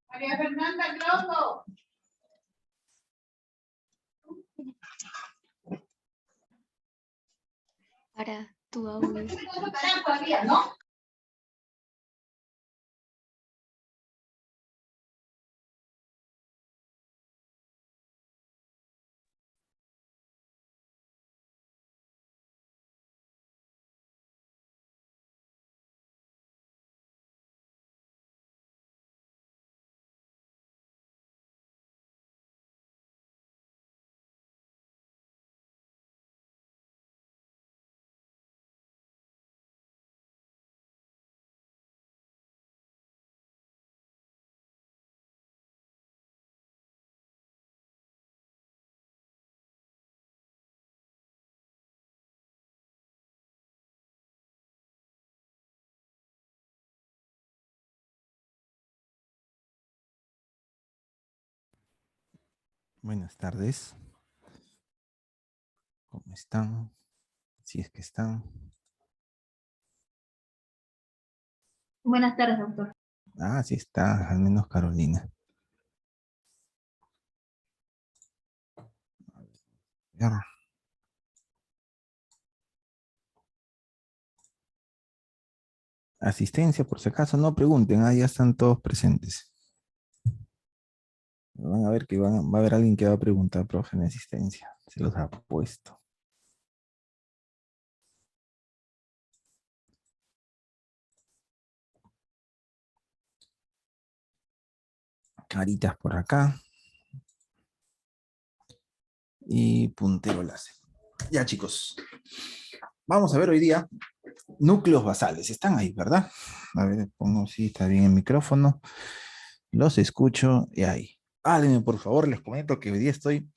María Fernanda Globo. Para tu audio. ¿No? Buenas tardes. ¿Cómo están? Si es que están. Buenas tardes, doctor. Ah, sí está, al menos Carolina. Ya. Asistencia, por si acaso, no pregunten, ya están todos presentes. Van a ver que va a haber alguien que va a preguntar, profe, en asistencia. Se los ha puesto. Caritas por acá. Y puntero láser. Ya, chicos. Vamos a ver hoy día núcleos basales. Están ahí, ¿verdad? A ver, pongo si está bien el micrófono. Los escucho y ahí. Háblenme, por favor, les comento que hoy día estoy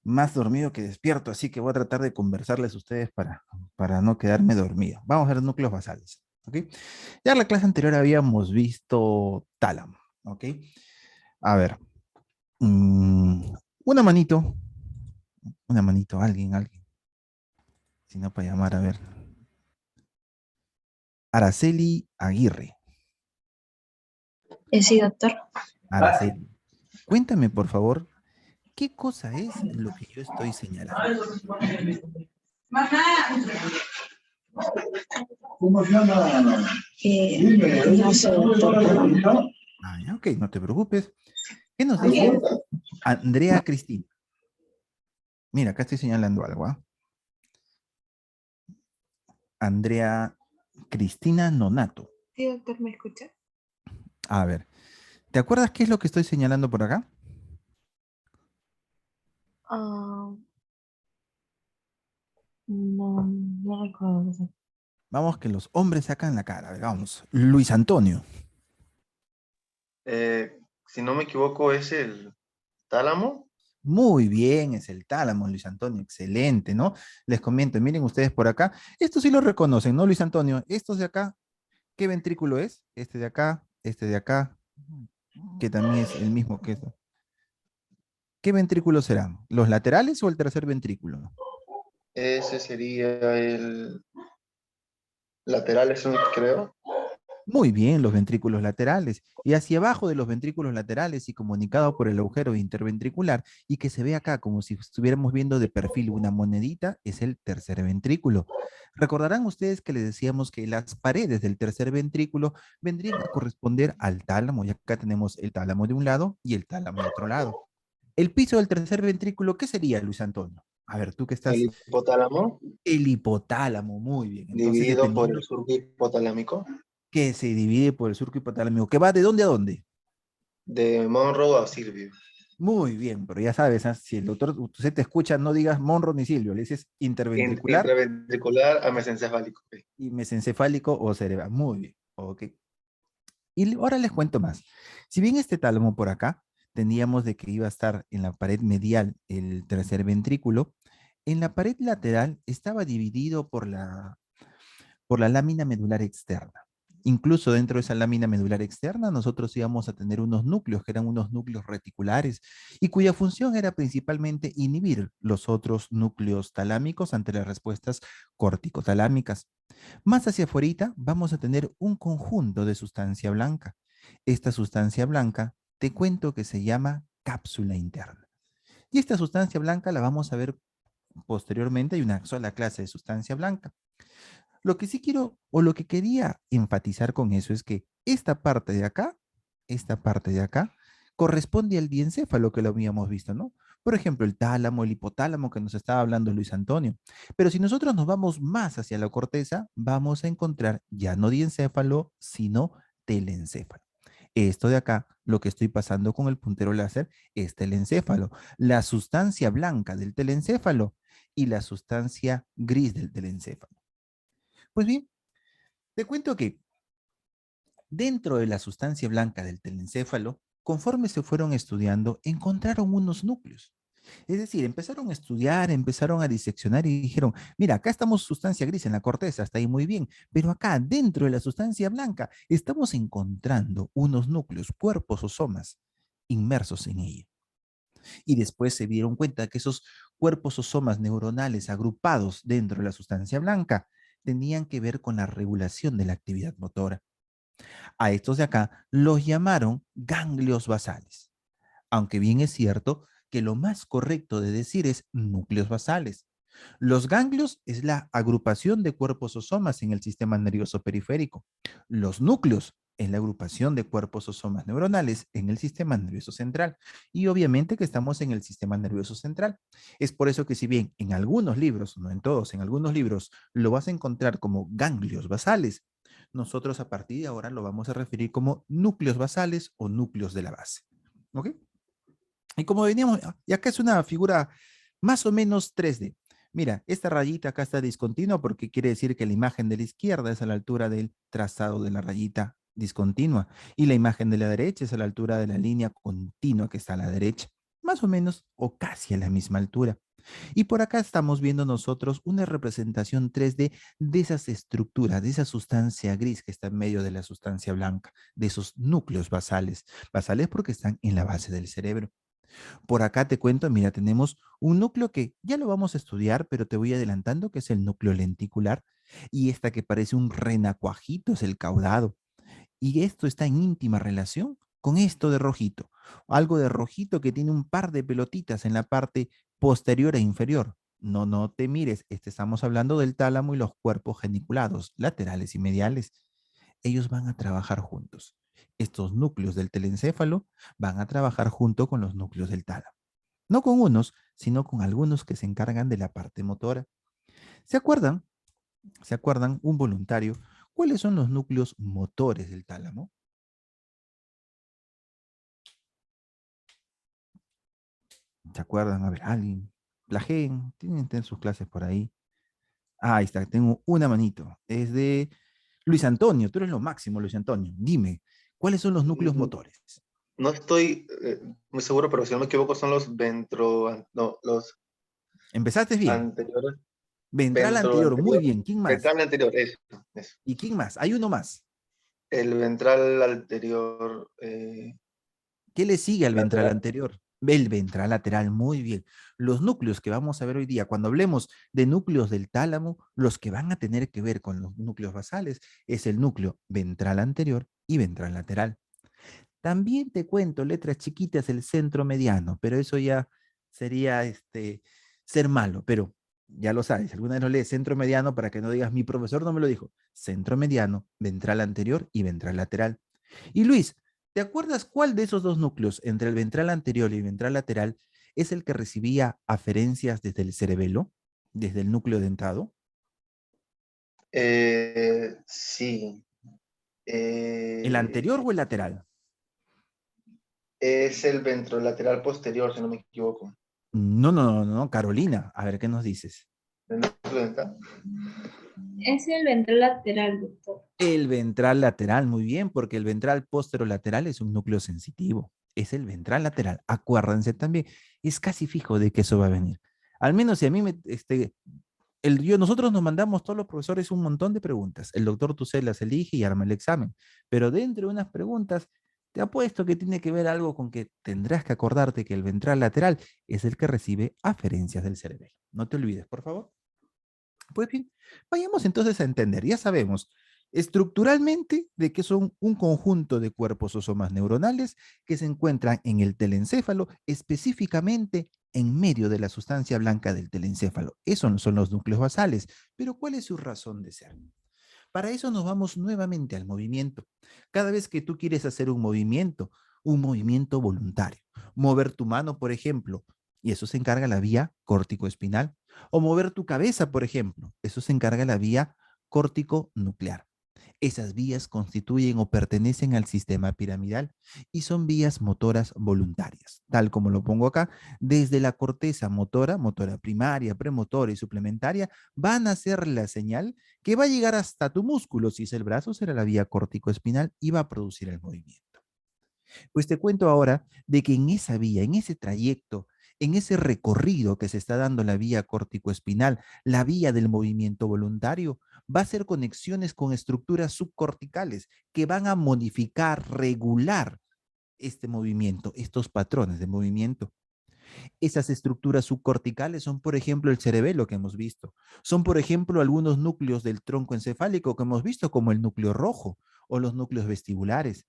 más dormido que despierto, así que voy a tratar de conversarles a ustedes para no quedarme dormido. Vamos a ver núcleos basales, ¿ok? Ya en la clase anterior habíamos visto tálamo, ¿ok? A ver, una manito, alguien. Si no, para llamar, a ver. Araceli Aguirre. Sí, doctor. Araceli. Cuéntame, por favor, ¿qué cosa es lo que yo estoy señalando? ¿Cómo se llama? No sé, doctor. Ah, ya, ok, no te preocupes. ¿Qué nos dice Andrea Cristina? Mira, acá estoy señalando algo, ¿ah? Andrea Cristina Nonato. Sí, doctor, ¿me escucha? A ver, ¿te acuerdas qué es lo que estoy señalando por acá? Ah, no recuerdo. Doctor. Vamos, que los hombres sacan la cara. A ver, vamos. Luis Antonio. Si no me equivoco, es el tálamo. Muy bien, es el tálamo, Luis Antonio. Excelente, ¿no? Les comento, miren ustedes por acá. Esto sí lo reconocen, ¿no, Luis Antonio? Estos de acá, ¿qué ventrículo es? Este de acá, que también es el mismo que esto. ¿Qué ventrículos serán? ¿Los laterales o el tercer ventrículo? Ese sería el lateral, eso creo. Muy bien, los ventrículos laterales. Y hacia abajo de los ventrículos laterales y comunicado por el agujero interventricular, y que se ve acá como si estuviéramos viendo de perfil una monedita, es el tercer ventrículo. Recordarán ustedes que les decíamos que las paredes del tercer ventrículo vendrían a corresponder al tálamo, y acá tenemos el tálamo de un lado y el tálamo de otro lado. El piso del tercer ventrículo, ¿qué sería, Luis Antonio? A ver, tú que estás... El hipotálamo, El hipotálamo, muy bien. Entonces, dividido por el dependiendo surco hipotalámico. que se divide por el surco hipotalámico, que va de dónde a dónde. De Monroe a Silvio. Muy bien, pero ya sabes, ¿ah? Si el doctor usted te escucha, no digas Monroe ni Silvio, le dices interventricular Intraventricular a mesencefálico. Ok. y mesencefálico o cerebral. Muy bien, ok. Y ahora les cuento más. Si bien este tálamo por acá, teníamos de que iba a estar en la pared medial el tercer ventrículo, en la pared lateral estaba dividido por la lámina medular externa. Incluso dentro de esa lámina medular externa, nosotros íbamos a tener unos núcleos, que eran unos núcleos reticulares, y cuya función era principalmente inhibir los otros núcleos talámicos ante las respuestas corticotalámicas. Más hacia afuera vamos a tener un conjunto de sustancia blanca. Esta sustancia blanca, te cuento que se llama cápsula interna. Y esta sustancia blanca la vamos a ver posteriormente, hay una sola clase de sustancia blanca. Lo que sí quiero, o lo que quería enfatizar con eso es que esta parte de acá, corresponde al diencéfalo que lo habíamos visto, ¿no? Por ejemplo, el tálamo, el hipotálamo que nos estaba hablando Luis Antonio. Pero si nosotros nos vamos más hacia la corteza, vamos a encontrar ya no diencéfalo, sino telencéfalo. Esto de acá, lo que estoy pasando con el puntero láser, es telencéfalo. La sustancia blanca del telencéfalo y la sustancia gris del telencéfalo. Pues bien, te cuento que dentro de la sustancia blanca del telencéfalo, conforme se fueron estudiando, encontraron unos núcleos. Es decir, empezaron a estudiar, empezaron a diseccionar y dijeron, mira, acá estamos sustancia gris en la corteza, está ahí muy bien, pero acá dentro de la sustancia blanca estamos encontrando unos núcleos, cuerpos o somas inmersos en ella. Y después se dieron cuenta que esos cuerpos o somas neuronales agrupados dentro de la sustancia blanca tenían que ver con la regulación de la actividad motora. A estos de acá los llamaron ganglios basales, aunque bien es cierto que lo más correcto de decir es núcleos basales. Los ganglios es la agrupación de cuerpos o somas en el sistema nervioso periférico. Los núcleos es la agrupación de cuerpos o somas neuronales en el sistema nervioso central. Y obviamente que estamos en el sistema nervioso central. Es por eso que si bien en algunos libros, no en todos, en algunos libros lo vas a encontrar como ganglios basales, nosotros a partir de ahora lo vamos a referir como núcleos basales o núcleos de la base. ¿Ok? Y como veníamos, y acá es una figura más o menos 3D. Mira, esta rayita acá está discontinua porque quiere decir que la imagen de la izquierda es a la altura del trazado de la rayita discontinua y la imagen de la derecha es a la altura de la línea continua que está a la derecha, más o menos o casi a la misma altura. Y por acá estamos viendo nosotros una representación 3D de esas estructuras, de esa sustancia gris que está en medio de la sustancia blanca, de esos núcleos basales. Basales porque están en la base del cerebro. Por acá te cuento, mira, tenemos un núcleo que ya lo vamos a estudiar, pero te voy adelantando que es el núcleo lenticular y esta que parece un renacuajito es el caudado. Y esto está en íntima relación con esto de rojito. Algo de rojito que tiene un par de pelotitas en la parte posterior e inferior. No, no te mires, estamos hablando del tálamo y los cuerpos geniculados, laterales y mediales. Ellos van a trabajar juntos. Estos núcleos del telencéfalo van a trabajar junto con los núcleos del tálamo. No con unos, sino con algunos que se encargan de la parte motora. ¿Se acuerdan? ¿Se acuerdan? Un voluntario. ¿Cuáles son los núcleos motores del tálamo? ¿Se acuerdan? A ver, alguien. Plageen, tienen sus clases por ahí. Ah, ahí está, tengo una manito. Es de Luis Antonio. Tú eres lo máximo, Luis Antonio. Dime, ¿cuáles son los núcleos motores? No estoy muy seguro, pero si no me equivoco son los no, los Empezaste bien. anteriores. Ventral Ventro anterior, muy anterior. bien. ¿Quién más? Ventral anterior, eso. ¿Y quién más? Hay uno más. El ventral anterior ¿Qué le sigue al ventral lateral. anterior? El ventral lateral, muy bien. Los núcleos que vamos a ver hoy día, cuando hablemos de núcleos del tálamo, los que van a tener que ver con los núcleos basales es el núcleo ventral anterior y ventral lateral. También te cuento letras chiquitas el centro mediano, pero eso ya sería ser malo, pero ya lo sabes, alguna vez no lees centro mediano para que no digas, mi profesor no me lo dijo. Centro mediano, ventral anterior y ventral lateral. Y Luis, ¿te acuerdas cuál de esos dos núcleos entre el ventral anterior y el ventral lateral es el que recibía aferencias desde el cerebelo, desde el núcleo dentado? Sí. ¿El anterior o el lateral? Es el ventrolateral posterior, si no me equivoco. No, Carolina, a ver, ¿qué nos dices? ¿El núcleo dental? Es el ventral lateral, doctor. El ventral lateral, muy bien, porque el ventral posterolateral es un núcleo sensitivo. Es el ventral lateral. Acuérdense también, es casi fijo de que eso va a venir. Al menos si a mí nosotros nos mandamos todos los profesores un montón de preguntas. El doctor Tucel las elige y arma el examen. Pero dentro de unas preguntas, te apuesto que tiene que ver algo con que tendrás que acordarte que el ventral lateral es el que recibe aferencias del cerebelo. No te olvides, por favor. Pues bien, vayamos entonces a entender. Ya sabemos estructuralmente de que son un conjunto de cuerpos o somas neuronales que se encuentran en el telencéfalo, específicamente en medio de la sustancia blanca del telencéfalo. Esos son los núcleos basales. Pero ¿cuál es su razón de ser? Para eso nos vamos nuevamente al movimiento. Cada vez que tú quieres hacer un movimiento voluntario, mover tu mano, por ejemplo, y eso se encarga la vía córtico-espinal, o mover tu cabeza, por ejemplo, eso se encarga la vía córtico-nuclear. Esas vías constituyen o pertenecen al sistema piramidal y son vías motoras voluntarias, tal como lo pongo acá, desde la corteza motora, motora primaria, premotora y suplementaria, van a hacer la señal que va a llegar hasta tu músculo. Si es el brazo, será la vía córtico-espinal y va a producir el movimiento. Pues te cuento ahora de que en esa vía, en ese trayecto, en ese recorrido que se está dando la vía córtico-espinal, la vía del movimiento voluntario, va a hacer conexiones con estructuras subcorticales que van a modificar, regular este movimiento, estos patrones de movimiento. Esas estructuras subcorticales son, por ejemplo, el cerebelo que hemos visto. Son, por ejemplo, algunos núcleos del tronco encefálico que hemos visto, como el núcleo rojo o los núcleos vestibulares.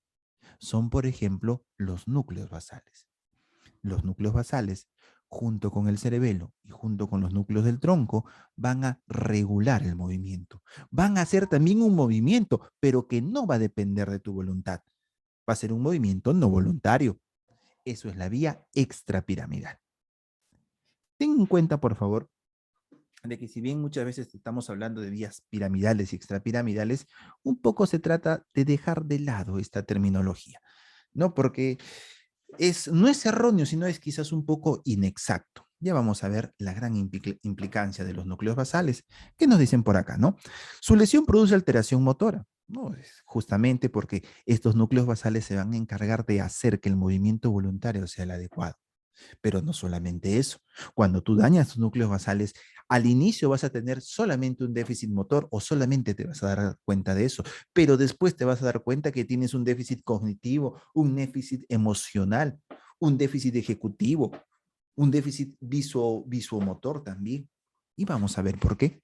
Son, por ejemplo, los núcleos basales. Los núcleos basales, junto con el cerebelo y junto con los núcleos del tronco, van a regular el movimiento. Van a hacer también un movimiento, pero que no va a depender de tu voluntad. Va a ser un movimiento no voluntario. Eso es la vía extrapiramidal. Ten en cuenta, por favor, de que si bien muchas veces estamos hablando de vías piramidales y extrapiramidales, un poco se trata de dejar de lado esta terminología, ¿no? Porque no es erróneo, sino es quizás un poco inexacto. Ya vamos a ver la gran implicancia de los núcleos basales. ¿Qué nos dicen por acá, no? Su lesión produce alteración motora, ¿no? Es justamente porque estos núcleos basales se van a encargar de hacer que el movimiento voluntario sea el adecuado. Pero no solamente eso. Cuando tú dañas tus núcleos basales, al inicio vas a tener solamente un déficit motor o solamente te vas a dar cuenta de eso, pero después te vas a dar cuenta que tienes un déficit cognitivo, un déficit emocional, un déficit ejecutivo, un déficit visuomotor también. Y vamos a ver por qué.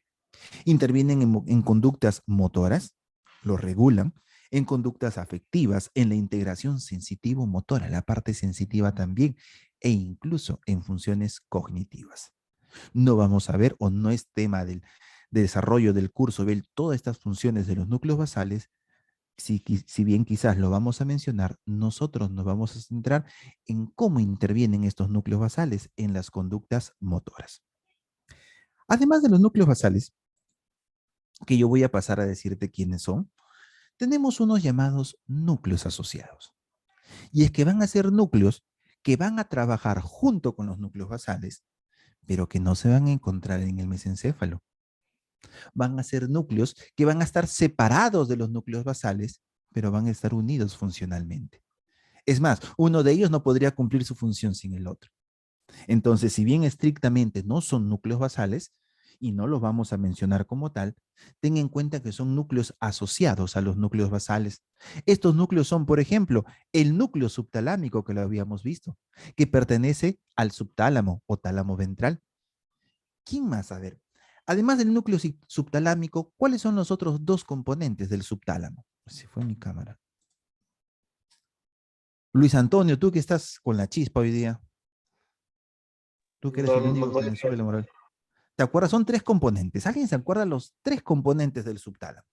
Intervienen en conductas motoras, lo regulan, en conductas afectivas, en la integración sensitivo-motora, la parte sensitiva también, e incluso en funciones cognitivas. No vamos a ver, o no es tema de desarrollo del curso, ver todas estas funciones de los núcleos basales. Si bien quizás lo vamos a mencionar, nosotros nos vamos a centrar en cómo intervienen estos núcleos basales en las conductas motoras. Además de los núcleos basales, que yo voy a pasar a decirte quiénes son, tenemos unos llamados núcleos asociados. Y es que van a ser núcleos que van a trabajar junto con los núcleos basales, pero que no se van a encontrar en el mesencéfalo. Van a ser núcleos que van a estar separados de los núcleos basales, pero van a estar unidos funcionalmente. Es más, uno de ellos no podría cumplir su función sin el otro. Entonces, si bien estrictamente no son núcleos basales, y no los vamos a mencionar como tal, ten en cuenta que son núcleos asociados a los núcleos basales. Estos núcleos son, por ejemplo, el núcleo subtalámico que lo habíamos visto, que pertenece al subtálamo o tálamo ventral. ¿Quién más? A ver, además del núcleo subtalámico, ¿cuáles son los otros dos componentes del subtálamo? Se fue mi cámara. Luis Antonio, tú que estás con la chispa hoy día. Tú que eres el único que me sube la moral. ¿Te acuerdas? Son tres componentes. ¿Alguien se acuerda los tres componentes del subtálamo?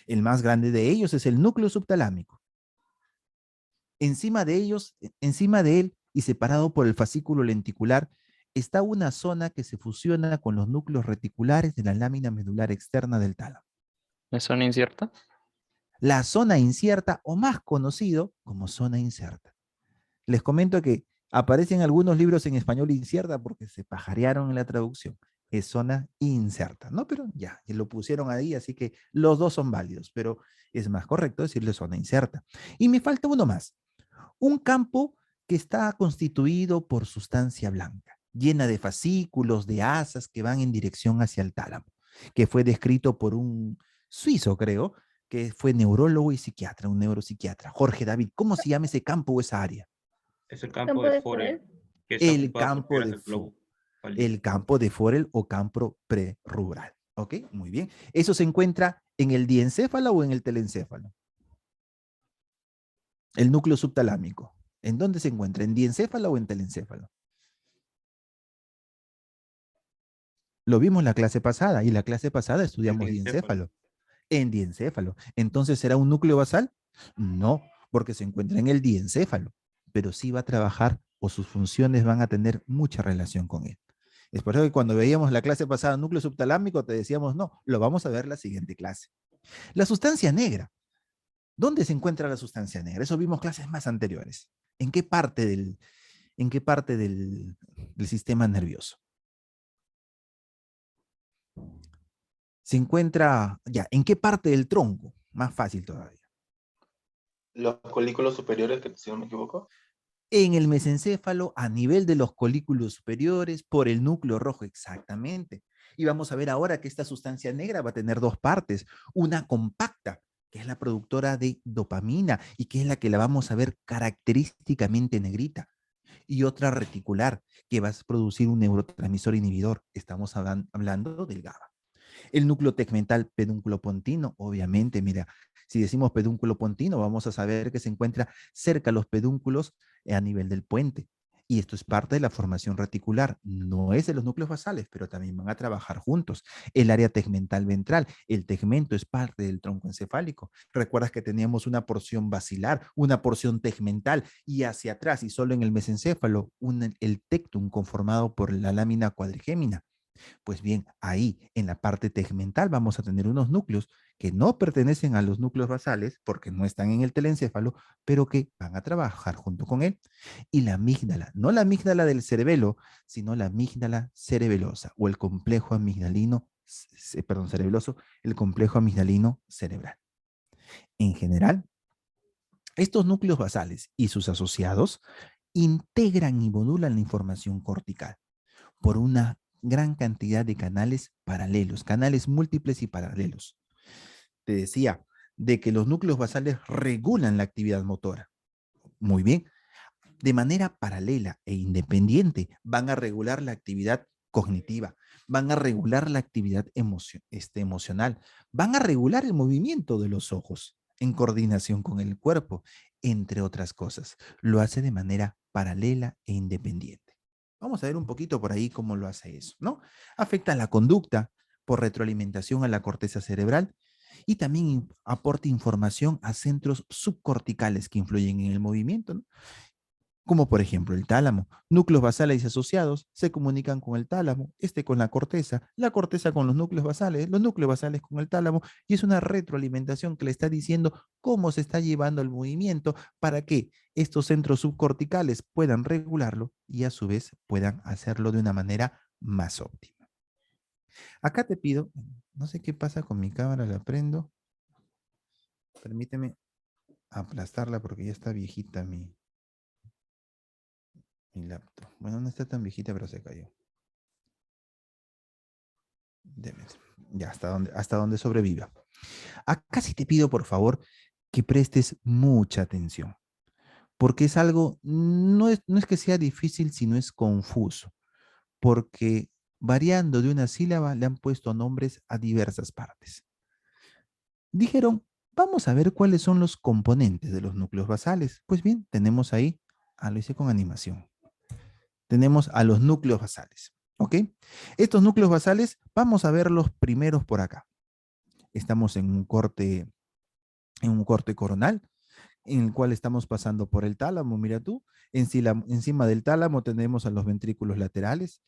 El más grande de ellos es el núcleo subtalámico. Encima de él y separado por el fascículo lenticular, está una zona que se fusiona con los núcleos reticulares de la lámina medular externa del tálamo. ¿La zona incierta? La zona incierta, o más conocido como zona inserta. Les comento que aparecen algunos libros en español incierta porque se pajarearon en la traducción. Es zona incerta, ¿no? Pero ya, lo pusieron ahí, así que los dos son válidos, pero es más correcto decirle zona incerta. Y me falta uno más. Un campo que está constituido por sustancia blanca, llena de fascículos, de asas que van en dirección hacia el tálamo, que fue descrito por un suizo, creo, que fue neurólogo y psiquiatra, un neuropsiquiatra. Jorge David, ¿cómo se llama ese campo o esa área? Es el campo Campo de de Forel, Forel. que está El ocupado por campo tierras de del globo. el campo de Forel o campo prerural. ¿Ok? Muy bien. ¿Eso se encuentra en el diencéfalo o en el telencéfalo? El núcleo subtalámico. ¿En dónde se encuentra? ¿En diencéfalo o en telencéfalo? Lo vimos la clase pasada y la clase pasada estudiamos diencéfalo. En diencéfalo. Entonces, ¿será un núcleo basal? No, porque se encuentra en el diencéfalo, pero sí va a trabajar o sus funciones van a tener mucha relación con él. Es por eso que cuando veíamos la clase pasada núcleo subtalámico te decíamos, no, lo vamos a ver la siguiente clase. La sustancia negra. ¿Dónde se encuentra la sustancia negra? Eso vimos clases más anteriores. ¿En qué parte del sistema nervioso? Se encuentra, ya, ¿en qué parte del tronco? Más fácil todavía. Los colículos superiores, que si no me equivoco. En el mesencéfalo, a nivel de los colículos superiores, por el núcleo rojo, exactamente. Y vamos a ver ahora que esta sustancia negra va a tener dos partes. Una compacta, que es la productora de dopamina y que es la que la vamos a ver característicamente negrita. Y otra reticular, que va a producir un neurotransmisor inhibidor. Estamos hablando del GABA. El núcleo tegmental pedúnculo pontino, obviamente, mira, si decimos pedúnculo pontino, vamos a saber que se encuentra cerca a los pedúnculos a nivel del puente. Y esto es parte de la formación reticular. No es de los núcleos basales, pero también van a trabajar juntos. El área tegmental ventral. El tegmento es parte del tronco encefálico. Recuerdas que teníamos una porción basilar, una porción tegmental y hacia atrás y solo en el mesencéfalo el tectum conformado por la lámina cuadrigémina. Pues bien, ahí en la parte tegmental vamos a tener unos núcleos que no pertenecen a los núcleos basales porque no están en el telencéfalo, pero que van a trabajar junto con él. Y la amígdala, no la amígdala del cerebelo, sino la amígdala cerebelosa o el complejo amigdalino, cerebeloso, el complejo amigdalino cerebral. En general, estos núcleos basales y sus asociados integran y modulan la información cortical por una gran cantidad de canales paralelos, canales múltiples y paralelos. Te decía de que los núcleos basales regulan la actividad motora. Muy bien. De manera paralela e independiente van a regular la actividad cognitiva, van a regular la actividad emocional, van a regular el movimiento de los ojos en coordinación con el cuerpo, entre otras cosas. Lo hace de manera paralela e independiente. Vamos a ver un poquito por ahí cómo lo hace eso, ¿no? Afecta la conducta por retroalimentación a la corteza cerebral y también aporta información a centros subcorticales que influyen en el movimiento, ¿no? Como por ejemplo el tálamo. Núcleos basales asociados se comunican con el tálamo, con la corteza con los núcleos basales con el tálamo, y es una retroalimentación que le está diciendo cómo se está llevando el movimiento para que estos centros subcorticales puedan regularlo y a su vez puedan hacerlo de una manera más óptima. Acá te pido, no sé qué pasa con mi cámara, la prendo. Permíteme aplastarla porque ya está viejita mi laptop. Bueno, no está tan viejita, pero se cayó. Ya, hasta donde sobreviva. Acá sí te pido, por favor, que prestes mucha atención. Porque es algo, no es que sea difícil, sino es confuso. Porque variando de una sílaba le han puesto nombres a diversas partes. Dijeron, vamos a ver cuáles son los componentes de los núcleos basales. Pues bien, tenemos ahí, lo hice con animación. Tenemos a los núcleos basales, ¿ok? Estos núcleos basales, vamos a ver los primeros por acá. Estamos en un corte coronal, en el cual estamos pasando por el tálamo, mira tú. Encima del tálamo tenemos a los ventrículos laterales.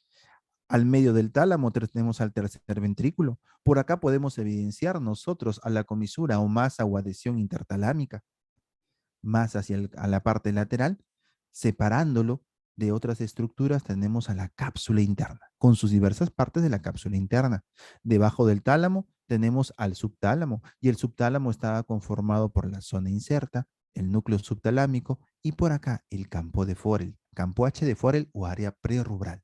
Al medio del tálamo tenemos al tercer ventrículo. Por acá podemos evidenciar nosotros a la comisura o masa o adhesión intertalámica, más a la parte lateral. Separándolo de otras estructuras tenemos a la cápsula interna, con sus diversas partes de la cápsula interna. Debajo del tálamo tenemos al subtálamo, y el subtálamo está conformado por la zona inserta, el núcleo subtalámico, y por acá el campo de Forel, campo H de Forel o área prerubral.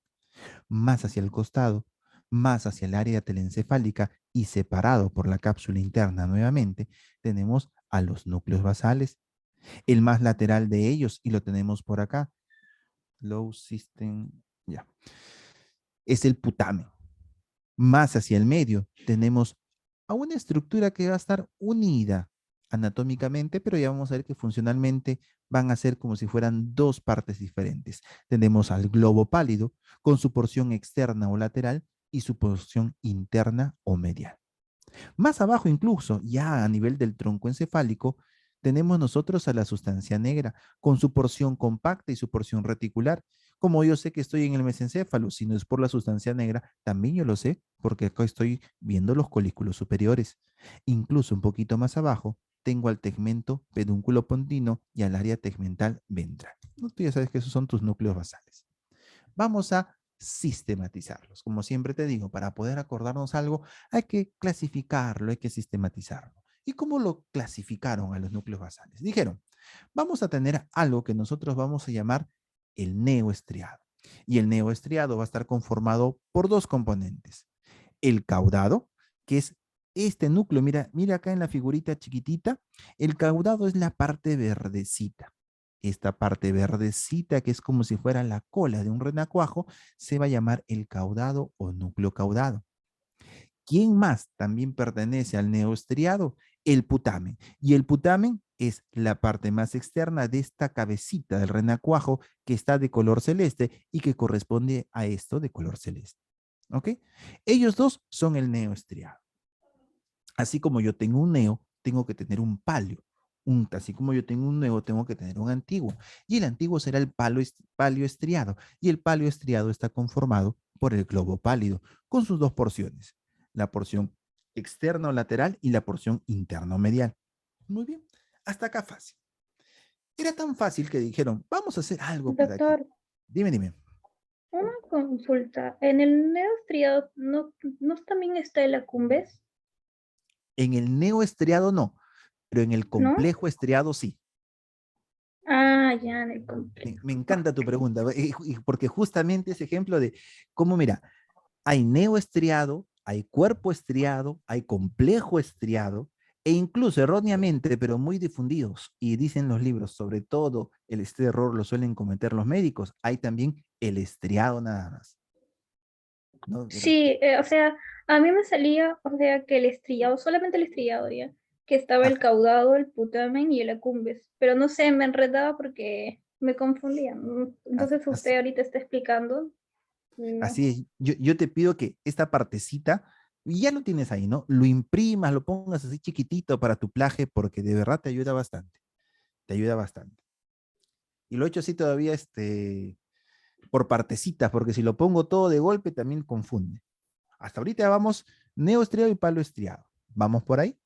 Más hacia el costado, más hacia el área telencefálica y separado por la cápsula interna nuevamente, tenemos a los núcleos basales. El más lateral de ellos, y lo tenemos por acá, low system, ya, es el putamen. Más hacia el medio tenemos a una estructura que va a estar unida anatómicamente, pero ya vamos a ver que funcionalmente van a ser como si fueran dos partes diferentes. Tenemos al globo pálido con su porción externa o lateral y su porción interna o medial. Más abajo incluso, ya a nivel del tronco encefálico, tenemos nosotros a la sustancia negra con su porción compacta y su porción reticular. Como yo sé que estoy en el mesencéfalo, si no es por la sustancia negra, también yo lo sé porque acá estoy viendo los colículos superiores. Incluso un poquito más abajo tengo al tegmento pedúnculo pontino y al área tegmental ventral. Tú ya sabes que esos son tus núcleos basales. Vamos a sistematizarlos. Como siempre te digo, para poder acordarnos algo, hay que clasificarlo, hay que sistematizarlo. ¿Y cómo lo clasificaron a los núcleos basales? Dijeron, vamos a tener algo que nosotros vamos a llamar el neoestriado. Y el neoestriado va a estar conformado por dos componentes. El caudado, que es este núcleo, mira, mira acá en la figurita chiquitita, el caudado es la parte verdecita. Esta parte verdecita, que es como si fuera la cola de un renacuajo, se va a llamar el caudado o núcleo caudado. ¿Quién más también pertenece al neoestriado? El putamen. Y el putamen es la parte más externa de esta cabecita del renacuajo que está de color celeste y que corresponde a esto de color celeste. ¿Ok? Ellos dos son el neoestriado. Así como yo tengo un neo, tengo que tener un palio. Así como yo tengo un nuevo, tengo que tener un antiguo. Y el antiguo será el palio estriado. Y el palio estriado está conformado por el globo pálido, con sus dos porciones. La porción externa o lateral y la porción interna o medial. Muy bien. Hasta acá fácil. Era tan fácil que dijeron, vamos a hacer algo por aquí. Doctor, Dime, dime. una consulta. ¿En el neostriado no también está el acumbes? En el neoestriado no, pero en el ¿No? complejo estriado sí. Ah, ya, en el Me, complejo. me encanta tu pregunta, porque justamente ese ejemplo de cómo, mira, hay neoestriado, hay cuerpo estriado, hay complejo estriado, e incluso erróneamente, pero muy difundidos, y dicen los libros, sobre todo este error lo suelen cometer los médicos, hay también el estriado nada más. ¿No? Sí, o sea, a mí me salía, o sea, que el estrellado, solamente el estrellado ya, que estaba el Ajá, caudado, el putamen y el acumbes, pero no sé, me enredaba porque me confundía. Entonces así, usted ahorita está explicando, no. así es. Yo te pido que esta partecita, y ya lo tienes ahí, ¿no? Lo imprimas, lo pongas así chiquitito para tu plaje, porque de verdad te ayuda bastante. Te ayuda bastante. Y lo he hecho así todavía por partecitas, porque si lo pongo todo de golpe también confunde. Hasta ahorita vamos neoestriado y palo estriado. Vamos por ahí.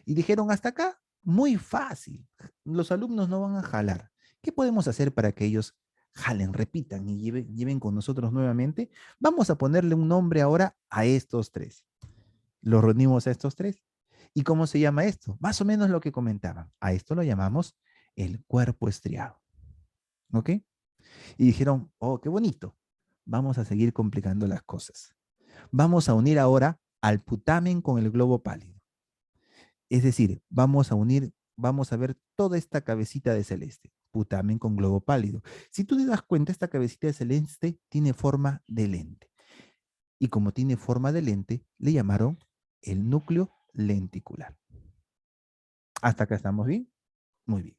Y dijeron hasta acá, muy fácil. Los alumnos no van a jalar. ¿Qué podemos hacer para que ellos jalen, repitan y lleven con nosotros nuevamente? Vamos a ponerle un nombre ahora a estos tres. Los reunimos a estos tres. ¿Y cómo se llama esto? Más o menos lo que comentaban. A esto lo llamamos el cuerpo estriado. ¿Ok? Y dijeron, oh, qué bonito. Vamos a seguir complicando las cosas. Vamos a unir ahora al putamen con el globo pálido. Es decir, vamos a unir, vamos a ver toda esta cabecita de celeste, putamen con globo pálido. Si tú te das cuenta, esta cabecita de celeste tiene forma de lente. Y como tiene forma de lente, le llamaron el núcleo lenticular. ¿Hasta acá estamos bien? Muy bien.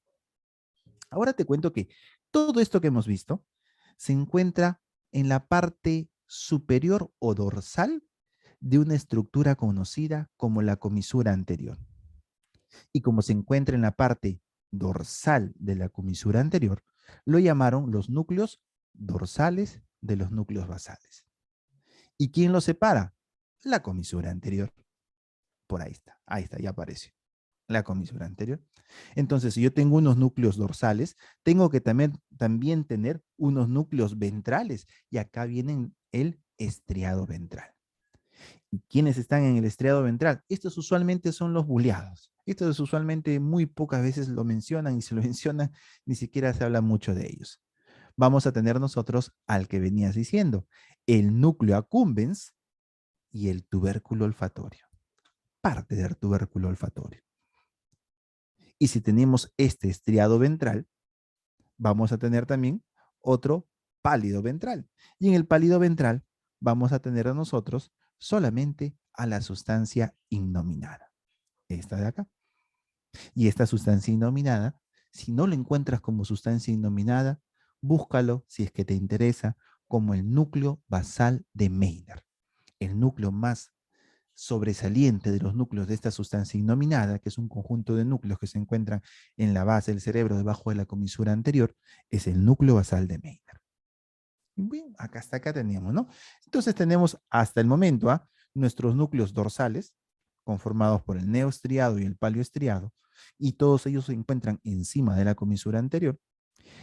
Ahora te cuento que todo esto que hemos visto se encuentra en la parte superior o dorsal de una estructura conocida como la comisura anterior. Y como se encuentra en la parte dorsal de la comisura anterior, lo llamaron los núcleos dorsales de los núcleos basales. ¿Y quién los separa? La comisura anterior. Por ahí está, ya apareció. La comisura anterior. Entonces, si yo tengo unos núcleos dorsales, tengo que también tener unos núcleos ventrales. Y acá viene el estriado ventral. ¿Y quiénes están en el estriado ventral? Estos usualmente son los buleados. Estos usualmente muy pocas veces lo mencionan y si lo mencionan, ni siquiera se habla mucho de ellos. Vamos a tener nosotros al que venías diciendo, el núcleo accumbens y el tubérculo olfatorio. Parte del tubérculo olfatorio. Y si tenemos este estriado ventral, vamos a tener también otro pálido ventral. Y en el pálido ventral vamos a tener a nosotros solamente a la sustancia innominada. Esta de acá. Y esta sustancia innominada, si no lo encuentras como sustancia innominada, búscalo, si es que te interesa, como el núcleo basal de Meynert. El núcleo más sobresaliente de los núcleos de esta sustancia innominada, que es un conjunto de núcleos que se encuentran en la base del cerebro debajo de la comisura anterior, es el núcleo basal de Meynert. Bien, hasta acá teníamos, ¿no? Entonces tenemos hasta el momento nuestros núcleos dorsales, conformados por el neoestriado y el palioestriado, y todos ellos se encuentran encima de la comisura anterior.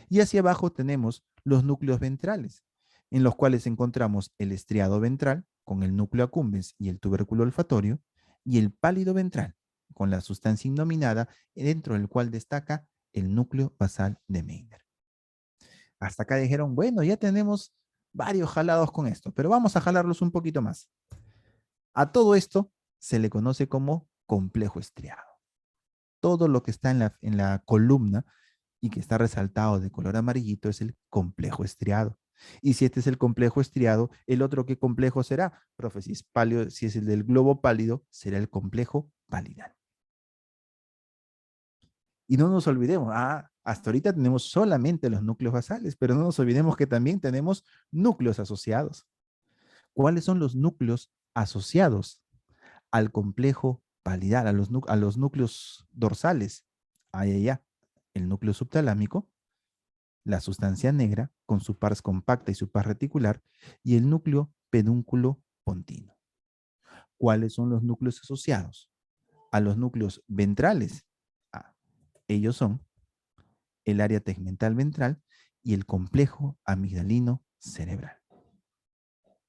Y hacia abajo tenemos los núcleos ventrales, en los cuales encontramos el estriado ventral, con el núcleo accumbens y el tubérculo olfatorio, y el pálido ventral, con la sustancia innominada, dentro del cual destaca el núcleo basal de Meynert. Hasta acá dijeron, bueno, ya tenemos varios jalados con esto, pero vamos a jalarlos un poquito más. A todo esto se le conoce como complejo estriado. Todo lo que está en la columna y que está resaltado de color amarillito es el complejo estriado. Y si este es el complejo estriado, ¿el otro qué complejo será? Profe, si es el del globo pálido, será el complejo palidal. Y no nos olvidemos, hasta ahorita tenemos solamente los núcleos basales, pero no nos olvidemos que también tenemos núcleos asociados. ¿Cuáles son los núcleos asociados al complejo palidal, a los núcleos dorsales? Allá, el núcleo subtalámico, la sustancia negra con su pars compacta y su pars reticular, y el núcleo pedúnculo pontino. ¿Cuáles son los núcleos asociados a los núcleos ventrales? Ellos son el área tegmental ventral y el complejo amigdalino cerebral.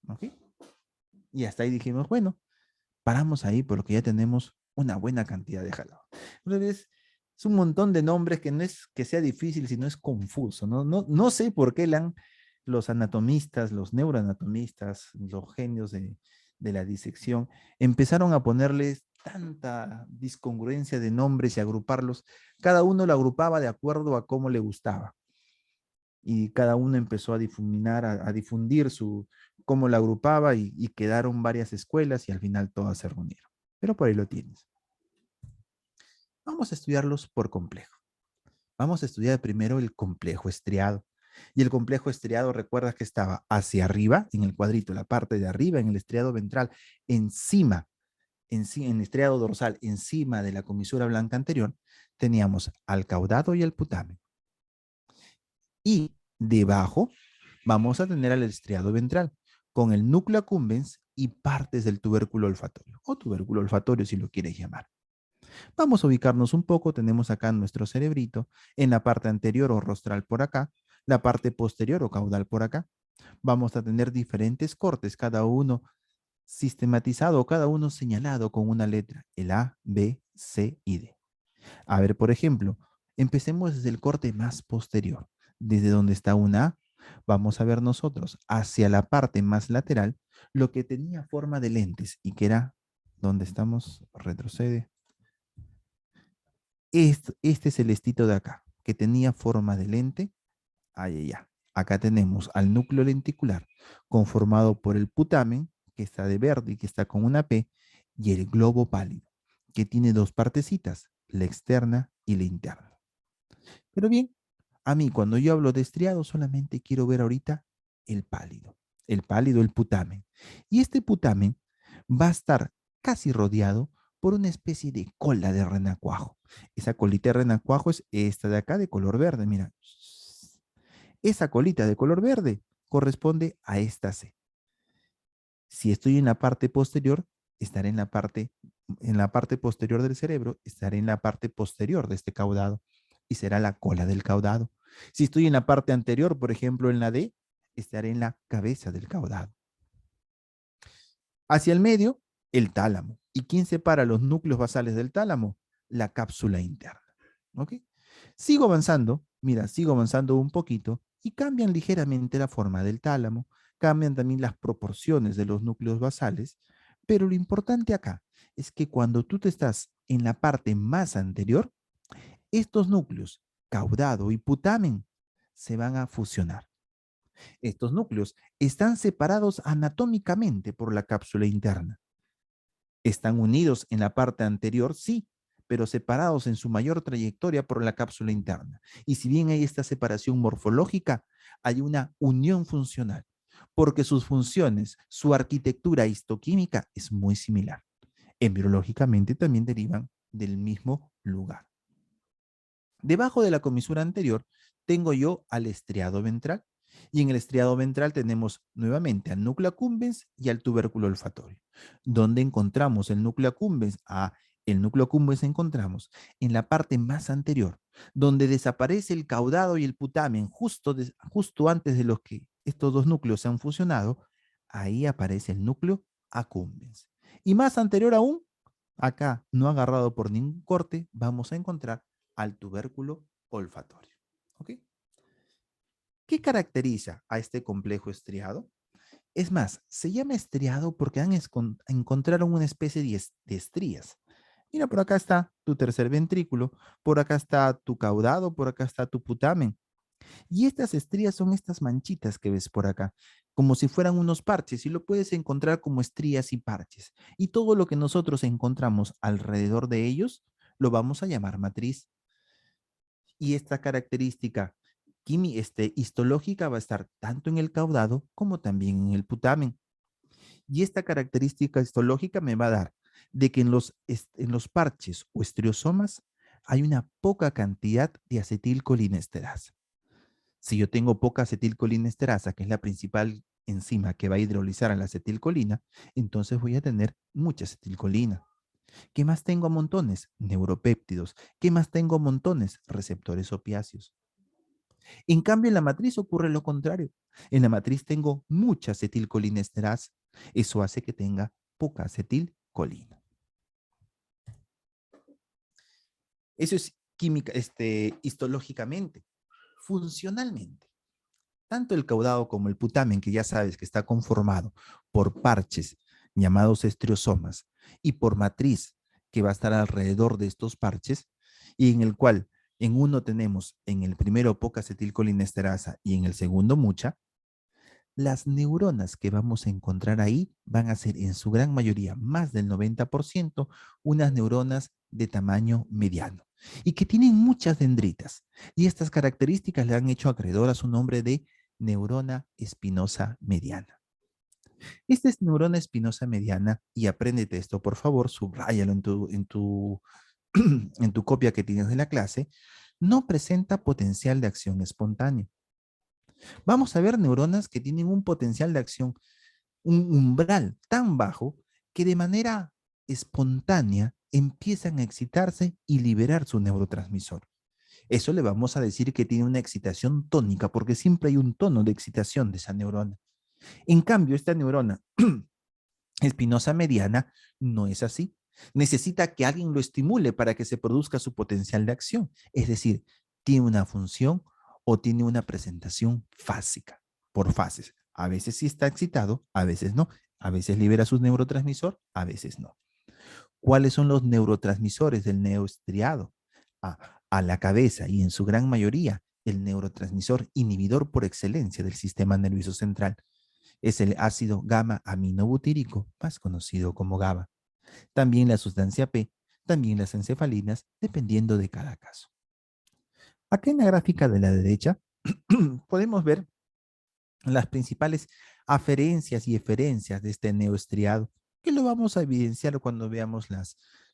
¿Ok? Y hasta ahí dijimos, bueno, paramos ahí porque ya tenemos una buena cantidad de jalados. Entonces, es un montón de nombres que no es que sea difícil, sino es confuso. No sé por qué los anatomistas, los neuroanatomistas, los genios de la disección, empezaron a ponerles tanta discongruencia de nombres y agruparlos. Cada uno lo agrupaba de acuerdo a cómo le gustaba. Y cada uno empezó a difuminar, a difundir cómo la agrupaba y quedaron varias escuelas y al final todas se reunieron. Pero por ahí lo tienes. Vamos a estudiarlos por complejo. Vamos a estudiar primero el complejo estriado. Y el complejo estriado, recuerdas que estaba hacia arriba, en el cuadrito, la parte de arriba, en el estriado ventral, encima, en el estriado dorsal, encima de la comisura blanca anterior, teníamos al caudado y al putamen. Y debajo vamos a tener al estriado ventral, con el núcleo accumbens y partes del tubérculo olfatorio, o tubérculo olfatorio si lo quieres llamar. Vamos a ubicarnos un poco, tenemos acá nuestro cerebrito, en la parte anterior o rostral por acá, la parte posterior o caudal por acá. Vamos a tener diferentes cortes, cada uno sistematizado, cada uno señalado con una letra, el A, B, C y D. A ver, por ejemplo, empecemos desde el corte más posterior, desde donde está una A, vamos a ver nosotros hacia la parte más lateral, lo que tenía forma de lentes y que era, donde estamos, retrocede. Este es el estito de acá, que tenía forma de lente. Allá. Acá tenemos al núcleo lenticular, conformado por el putamen, que está de verde y que está con una P, y el globo pálido, que tiene dos partecitas, la externa y la interna. Pero bien, a mí cuando yo hablo de estriado solamente quiero ver ahorita el pálido, el putamen. Y este putamen va a estar casi rodeado por una especie de cola de renacuajo. Esa colita de renacuajo es esta de acá de color verde, mira. Esa colita de color verde corresponde a esta C. Si estoy en la parte posterior, estaré en la parte en la parte posterior del cerebro, estaré en la parte posterior de este caudado y será la cola del caudado. Si estoy en la parte anterior, por ejemplo, en la D, estaré en la cabeza del caudado. Hacia el medio, el tálamo. ¿Y quién separa los núcleos basales del tálamo? La cápsula interna. ¿Ok? Sigo avanzando, mira, sigo avanzando un poquito y cambian ligeramente la forma del tálamo, cambian también las proporciones de los núcleos basales, pero lo importante acá es que cuando tú te estás en la parte más anterior, estos núcleos, caudado y putamen, se van a fusionar. Estos núcleos están separados anatómicamente por la cápsula interna. Están unidos en la parte anterior, sí, pero separados en su mayor trayectoria por la cápsula interna. Y si bien hay esta separación morfológica, hay una unión funcional, porque sus funciones, su arquitectura histoquímica es muy similar. Embriológicamente también derivan del mismo lugar. Debajo de la comisura anterior tengo yo al estriado ventral. Y en el estriado ventral tenemos nuevamente al núcleo accumbens y al tubérculo olfatorio. ¿Dónde encontramos el núcleo accumbens? El núcleo accumbens encontramos en la parte más anterior, donde desaparece el caudado y el putamen justo antes de los que estos dos núcleos se han fusionado. Ahí aparece el núcleo accumbens. Y más anterior aún, acá no agarrado por ningún corte, vamos a encontrar al tubérculo olfatorio. ¿Ok? ¿Qué caracteriza a este complejo estriado? Es más, se llama estriado porque encontraron una especie de estrías. Mira, por acá está tu tercer ventrículo, por acá está tu caudado, por acá está tu putamen. Y estas estrías son estas manchitas que ves por acá, como si fueran unos parches, y lo puedes encontrar como estrías y parches. Y todo lo que nosotros encontramos alrededor de ellos, lo vamos a llamar matriz. Y esta característica histológica va a estar tanto en el caudado como también en el putamen. Y esta característica histológica me va a dar de que en los parches o estriosomas hay una poca cantidad de acetilcolinesterasa. Si yo tengo poca acetilcolinesterasa, que es la principal enzima que va a hidrolizar a la acetilcolina, entonces voy a tener mucha acetilcolina. ¿Qué más tengo a montones? Neuropéptidos. ¿Qué más tengo a montones? Receptores opiáceos. En cambio, en la matriz ocurre lo contrario. En la matriz tengo mucha acetilcolinesterasa. Eso hace que tenga poca acetilcolina. Eso es química, histológicamente. Funcionalmente, tanto el caudado como el putamen, que ya sabes que está conformado por parches llamados estriosomas y por matriz que va a estar alrededor de estos parches, y en el cual en uno tenemos en el primero poca acetilcolinesterasa y en el segundo mucha, las neuronas que vamos a encontrar ahí van a ser en su gran mayoría, más del 90%, unas neuronas de tamaño mediano y que tienen muchas dendritas. Y estas características le han hecho acreedor a su nombre de neurona espinosa mediana. Esta es neurona espinosa mediana, y apréndete esto, por favor, subráyalo en tu copia que tienes de la clase, no presenta potencial de acción espontáneo. Vamos a ver neuronas que tienen un potencial de acción, un umbral tan bajo que de manera espontánea empiezan a excitarse y liberar su neurotransmisor. Eso le vamos a decir que tiene una excitación tónica, porque siempre hay un tono de excitación de esa neurona. En cambio, esta neurona espinosa mediana no es así. Necesita que alguien lo estimule para que se produzca su potencial de acción. Es decir, tiene una función o tiene una presentación fásica, por fases. A veces sí está excitado, a veces no. A veces libera su neurotransmisor, a veces no. ¿Cuáles son los neurotransmisores del neoestriado? A la cabeza, y en su gran mayoría el neurotransmisor inhibidor por excelencia del sistema nervioso central es el ácido gamma aminobutírico, más conocido como GABA. También la sustancia P, también las encefalinas, dependiendo de cada caso. Acá en la gráfica de la derecha podemos ver las principales aferencias y eferencias de este neoestriado, que lo vamos a evidenciar cuando veamos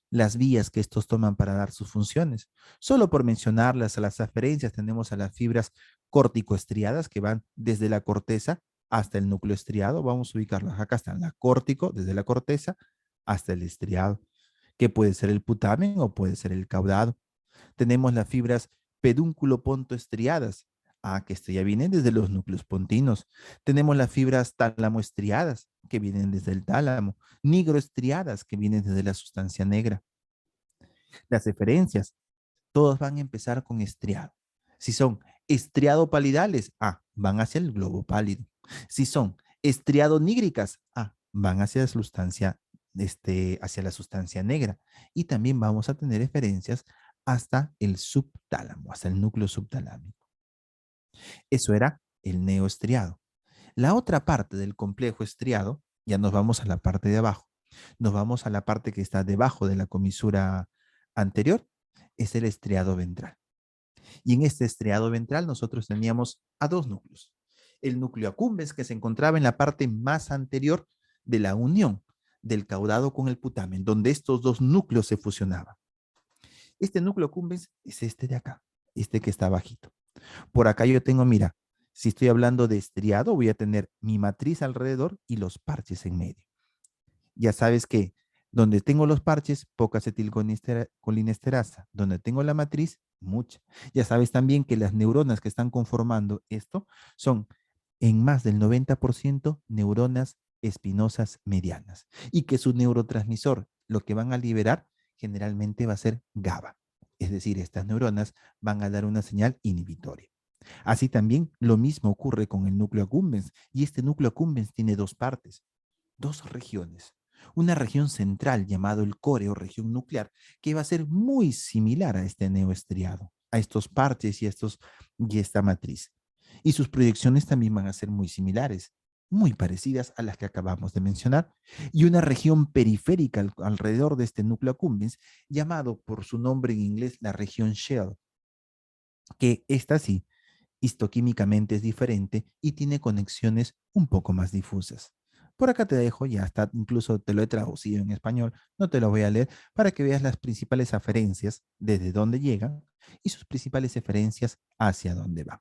las vías que estos toman para dar sus funciones. Solo por mencionarlas, a las aferencias tenemos a las fibras córtico-estriadas que van desde la corteza hasta el núcleo estriado. Vamos a ubicarlas. Acá están la córtico, desde la corteza hasta el estriado. que puede ser el putamen o puede ser el caudado. Tenemos las fibras pedúnculo-pontoestriadas, que esto ya viene desde los núcleos pontinos. Tenemos las fibras tálamo-estriadas, que vienen desde el tálamo, nigroestriadas, que vienen desde la sustancia negra. Las eferencias, todas van a empezar con estriado. Si son estriado palidales, van hacia el globo pálido. Si son estriado nígricas, van hacia la sustancia negra. Y también vamos a tener eferencias hasta el subtálamo, hasta el núcleo subtalámico. Eso era el neoestriado. La otra parte del complejo estriado, ya nos vamos a la parte de abajo, nos vamos a la parte que está debajo de la comisura anterior, es el estriado ventral. Y en este estriado ventral nosotros teníamos a dos núcleos. El núcleo accumbens, que se encontraba en la parte más anterior de la unión del caudado con el putamen, donde estos dos núcleos se fusionaban. Este núcleo accumbens es este de acá, este que está bajito. Por acá yo tengo, mira, si estoy hablando de estriado, voy a tener mi matriz alrededor y los parches en medio. Ya sabes que donde tengo los parches, poca acetilcolinesterasa. Donde tengo la matriz, mucha. Ya sabes también que las neuronas que están conformando esto son en más del 90% neuronas espinosas medianas. Y que su neurotransmisor, lo que van a liberar, generalmente va a ser GABA. Es decir, estas neuronas van a dar una señal inhibitoria. Así también lo mismo ocurre con el núcleo accumbens. Y este núcleo accumbens tiene dos partes, dos regiones. Una región central llamado el core o región nuclear, que va a ser muy similar a este neoestriado, a estos parches y esta matriz. Y sus proyecciones también van a ser muy similares, muy parecidas a las que acabamos de mencionar. Y una región periférica alrededor de este núcleo accumbens, llamado por su nombre en inglés la región Shell, que esta sí, histoquímicamente es diferente y tiene conexiones un poco más difusas. Por acá te dejo, ya está, incluso te lo he traducido en español, no te lo voy a leer, para que veas las principales aferencias desde dónde llegan y sus principales eferencias hacia dónde van.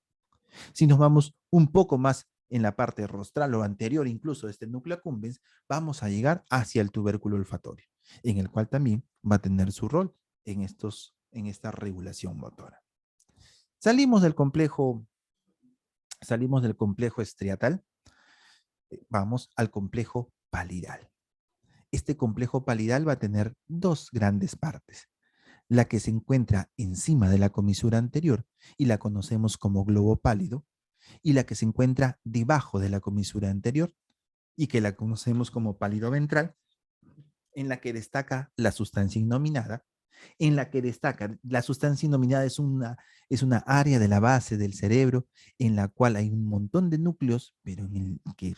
Si nos vamos un poco más en la parte rostral o anterior incluso de este núcleo accumbens, vamos a llegar hacia el tubérculo olfatorio, en el cual también va a tener su rol en esta regulación motora. Salimos del complejo estriatal, vamos al complejo palidal. Este complejo palidal va a tener dos grandes partes. La que se encuentra encima de la comisura anterior y la conocemos como globo pálido, y la que se encuentra debajo de la comisura anterior y que la conocemos como pálido ventral, en la que destaca la sustancia innominada. En la que destaca la sustancia innominada es una área de la base del cerebro en la cual hay un montón de núcleos, pero en el que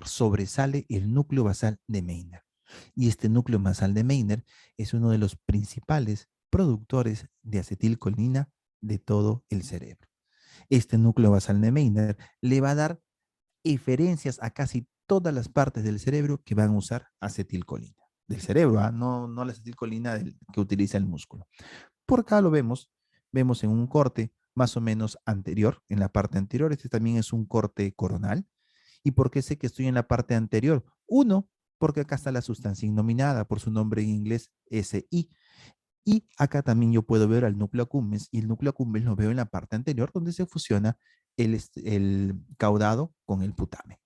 sobresale el núcleo basal de Meynert. Y este núcleo basal de Meynert es uno de los principales productores de acetilcolina de todo el cerebro. Este núcleo basal de Meynert le va a dar eferencias a casi todas las partes del cerebro que van a usar acetilcolina. Del cerebro, no la acetilcolina que utiliza el músculo. Por acá lo vemos en un corte más o menos anterior, en la parte anterior. Este también es un corte coronal. ¿Y por qué sé que estoy en la parte anterior? Uno, porque acá está la sustancia innominada, por su nombre en inglés SI. Y acá también yo puedo ver al núcleo accumbens, y el núcleo accumbens lo veo en la parte anterior, donde se fusiona el caudado con el putamen.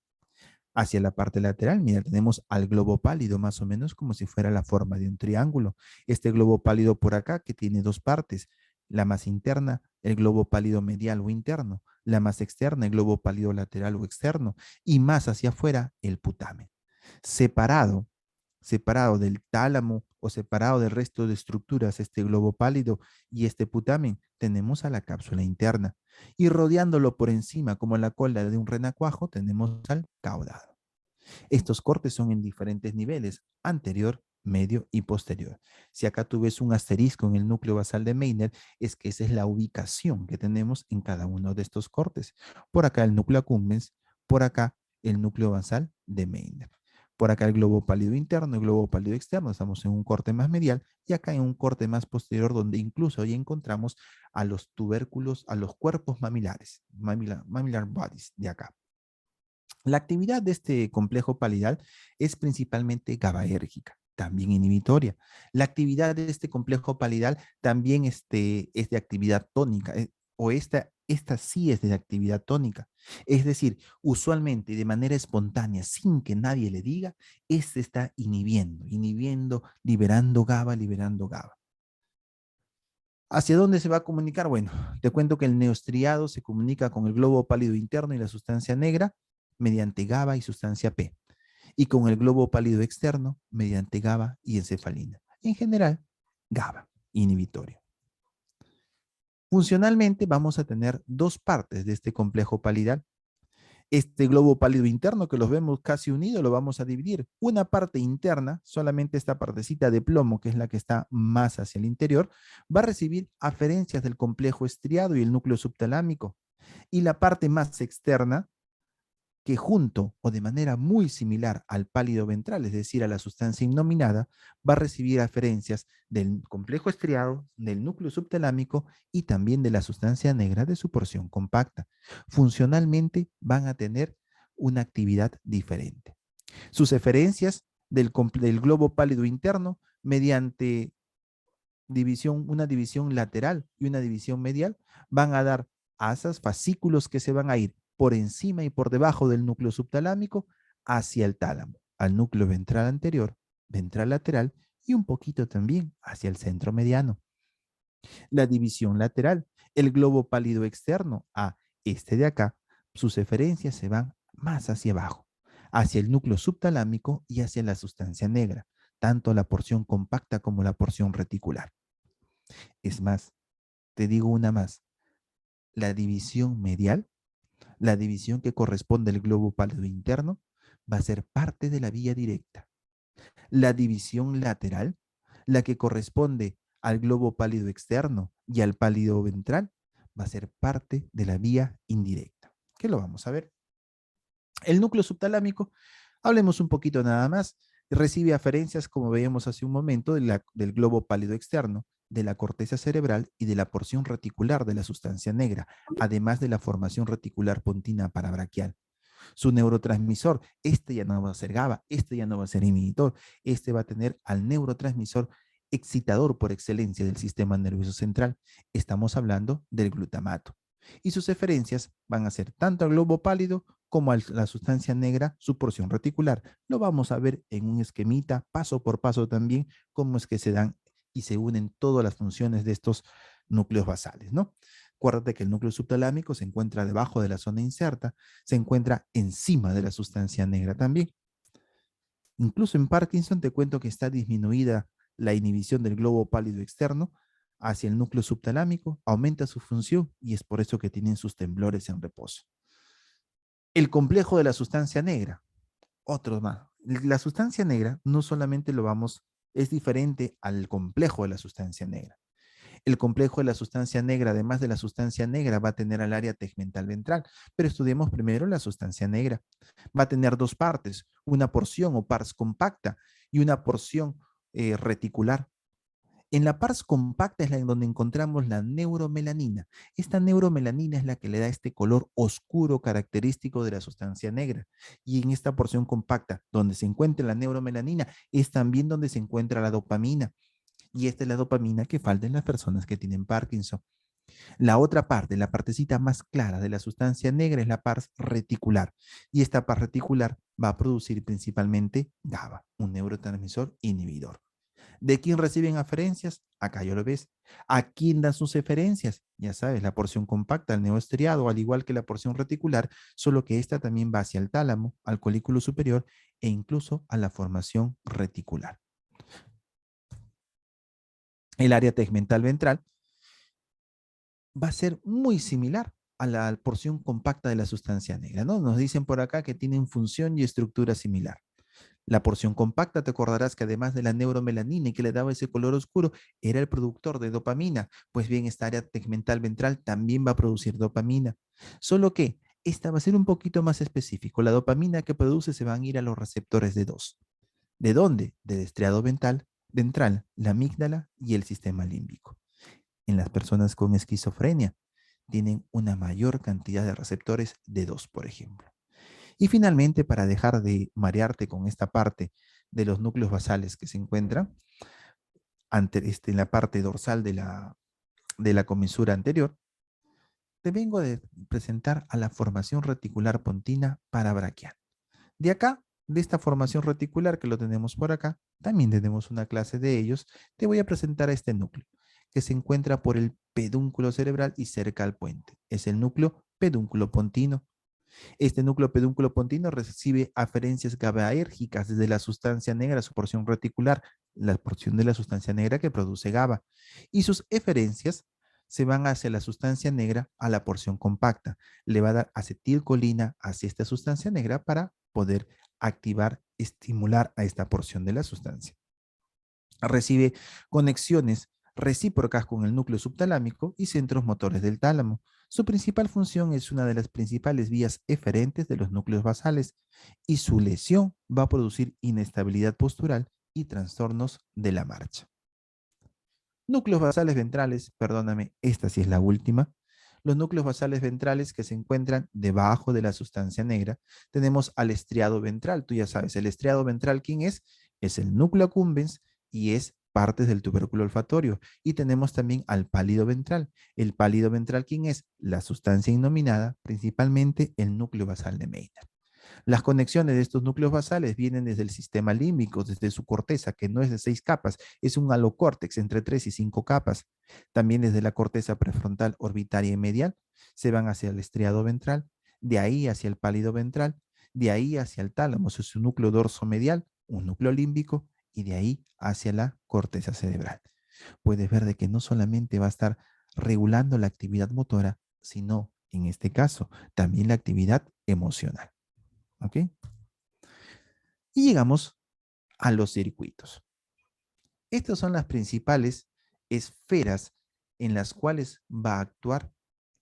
Hacia la parte lateral, mira, tenemos al globo pálido, más o menos como si fuera la forma de un triángulo. Este globo pálido por acá, que tiene dos partes, la más interna, el globo pálido medial o interno, la más externa, el globo pálido lateral o externo, y más hacia afuera, el putamen. Separado del tálamo o separado del resto de estructuras, este globo pálido y este putamen, tenemos a la cápsula interna. Y rodeándolo por encima, como la cola de un renacuajo, tenemos al caudado. Estos cortes son en diferentes niveles, anterior, medio y posterior. Si acá tú ves un asterisco en el núcleo basal de Meynert, es que esa es la ubicación que tenemos en cada uno de estos cortes. Por acá el núcleo accumbens, por acá el núcleo basal de Meynert. Por acá el globo pálido interno, el globo pálido externo, estamos en un corte más medial, y acá en un corte más posterior, donde incluso ahí encontramos a los tubérculos, a los cuerpos mamilares, mammalian bodies de acá. La actividad de este complejo palidal es principalmente GABAérgica. también inhibitoria. La actividad de este complejo palidal también es de actividad tónica, o esta sí es de actividad tónica. Es decir, usualmente y de manera espontánea, sin que nadie le diga, este está inhibiendo, liberando GABA, liberando GABA. ¿Hacia dónde se va a comunicar? Bueno, te cuento que el neostriado se comunica con el globo pálido interno y la sustancia negra mediante GABA y sustancia P, y con el globo pálido externo mediante GABA y encefalina. En general, GABA, inhibitorio. Funcionalmente vamos a tener dos partes de este complejo palidal. Este globo pálido interno que los vemos casi unidos lo vamos a dividir. Una parte interna, solamente esta partecita de plomo, que es la que está más hacia el interior, va a recibir aferencias del complejo estriado y el núcleo subtalámico. Y la parte más externa, que junto o de manera muy similar al pálido ventral, es decir, a la sustancia innominada, va a recibir aferencias del complejo estriado, del núcleo subtalámico y también de la sustancia negra de su porción compacta. Funcionalmente van a tener una actividad diferente. Sus eferencias del globo pálido interno mediante una división lateral y una división medial van a dar asas, fascículos que se van a ir por encima y por debajo del núcleo subtalámico hacia el tálamo, al núcleo ventral anterior, ventral lateral y un poquito también hacia el centro mediano. La división lateral, el globo pálido externo a este de acá, sus eferencias se van más hacia abajo, hacia el núcleo subtalámico y hacia la sustancia negra, tanto la porción compacta como la porción reticular. Es más, te digo una más, la división medial, la división que corresponde al globo pálido interno, va a ser parte de la vía directa. La división lateral, la que corresponde al globo pálido externo y al pálido ventral, va a ser parte de la vía indirecta. ¿Qué lo vamos a ver? El núcleo subtalámico, hablemos un poquito nada más, recibe aferencias, como veíamos hace un momento, del globo pálido externo, de la corteza cerebral y de la porción reticular de la sustancia negra, además de la formación reticular pontina parabraquial. Su neurotransmisor, este ya no va a ser GABA, este ya no va a ser inhibitor, este va a tener al neurotransmisor excitador por excelencia del sistema nervioso central. Estamos hablando del glutamato. Y sus eferencias van a ser tanto al globo pálido como a la sustancia negra, su porción reticular. Lo vamos a ver en un esquemita, paso por paso también, cómo es que se dan y se unen todas las funciones de estos núcleos basales, ¿no? Acuérdate que el núcleo subtalámico se encuentra debajo de la zona inserta, se encuentra encima de la sustancia negra también. Incluso en Parkinson te cuento que está disminuida la inhibición del globo pálido externo hacia el núcleo subtalámico, aumenta su función y es por eso que tienen sus temblores en reposo. El complejo de la sustancia negra, otro más. La sustancia negra no solamente es diferente al complejo de la sustancia negra. El complejo de la sustancia negra, además de la sustancia negra, va a tener al área tegmental ventral, pero estudiemos primero la sustancia negra. Va a tener dos partes, una porción o pars compacta y una porción reticular. En la pars compacta es la en donde encontramos la neuromelanina. Esta neuromelanina es la que le da este color oscuro característico de la sustancia negra. Y en esta porción compacta, donde se encuentra la neuromelanina, es también donde se encuentra la dopamina. Y esta es la dopamina que falta en las personas que tienen Parkinson. La otra parte, la partecita más clara de la sustancia negra es la pars reticular. Y esta pars reticular va a producir principalmente GABA, un neurotransmisor inhibidor. ¿De quién reciben aferencias? Acá ya lo ves. ¿A quién dan sus eferencias? Ya sabes, la porción compacta, el neoestriado, al igual que la porción reticular, solo que esta también va hacia el tálamo, al colículo superior e incluso a la formación reticular. El área tegmental ventral va a ser muy similar a la porción compacta de la sustancia negra, ¿no? Nos dicen por acá que tienen función y estructura similar. La porción compacta, te acordarás que además de la neuromelanina y que le daba ese color oscuro, era el productor de dopamina. Pues bien, esta área tegmental ventral también va a producir dopamina. Solo que esta va a ser un poquito más específico. La dopamina que produce se van a ir a los receptores de 2. ¿De dónde? Del estriado ventral, la amígdala y el sistema límbico. En las personas con esquizofrenia tienen una mayor cantidad de receptores de 2, por ejemplo. Y finalmente, para dejar de marearte con esta parte de los núcleos basales que se encuentran en la parte dorsal de la comisura anterior, te vengo a presentar a la formación reticular pontina parabraquial. De acá, de esta formación reticular que lo tenemos por acá, también tenemos una clase de ellos. Te voy a presentar a este núcleo, que se encuentra por el pedúnculo cerebral y cerca al puente. Es el núcleo pedúnculo pontino. Este núcleo pedúnculo pontino recibe aferencias GABAérgicas desde la sustancia negra a su porción reticular, la porción de la sustancia negra que produce GABA, y sus eferencias se van hacia la sustancia negra a la porción compacta. Le va a dar acetilcolina hacia esta sustancia negra para poder activar, estimular a esta porción de la sustancia. Recibe conexiones recíprocas con el núcleo subtalámico y centros motores del tálamo. Su principal función es una de las principales vías eferentes de los núcleos basales y su lesión va a producir inestabilidad postural y trastornos de la marcha. Núcleos basales ventrales, perdóname, esta sí es la última. Los núcleos basales ventrales que se encuentran debajo de la sustancia negra, tenemos al estriado ventral. Tú ya sabes, el estriado ventral, ¿quién es? Es el núcleo accumbens y es partes del tubérculo olfatorio. Y tenemos también al pálido ventral. El pálido ventral, ¿quién es? La sustancia innominada, principalmente el núcleo basal de Meynert. Las conexiones de estos núcleos basales vienen desde el sistema límbico, desde su corteza, que no es de 6 capas, es un alocórtex entre 3 y 5 capas. También desde la corteza prefrontal orbitaria y medial se van hacia el estriado ventral, de ahí hacia el pálido ventral, de ahí hacia el tálamo, es su núcleo dorsomedial, un núcleo límbico, y de ahí hacia la corteza cerebral. Puedes ver de que no solamente va a estar regulando la actividad motora, sino, en este caso, también la actividad emocional. ¿Ok? Y llegamos a los circuitos. Estas son las principales esferas en las cuales va a actuar